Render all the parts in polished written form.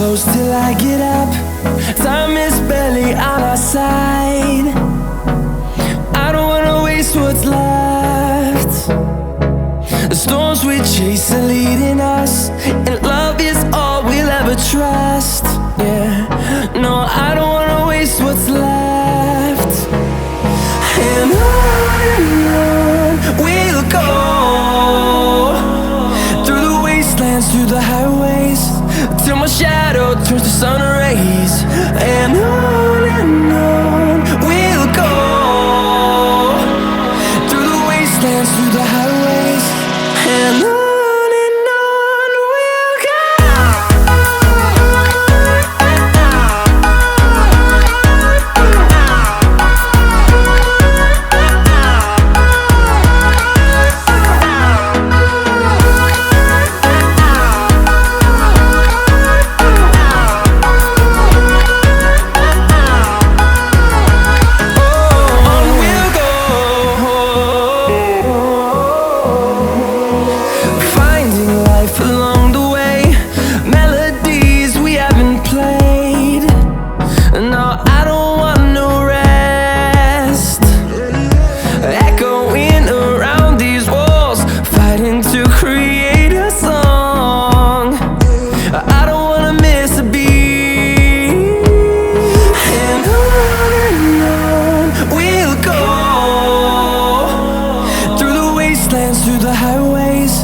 close till I get up. Time is barely on our side. I don't wanna waste what's left. The storms we chase are leading us, and love is all we'll ever trust. Yeah, no, I don't wanna waste what's left. And on we'll go, through the wastelands, through the highways, till my shadow turns to sun rays. And on we'll go, through the wastelands, through the highways, and on we'll go. Through the highways,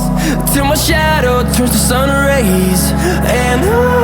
till my shadow turns to sun rays. And on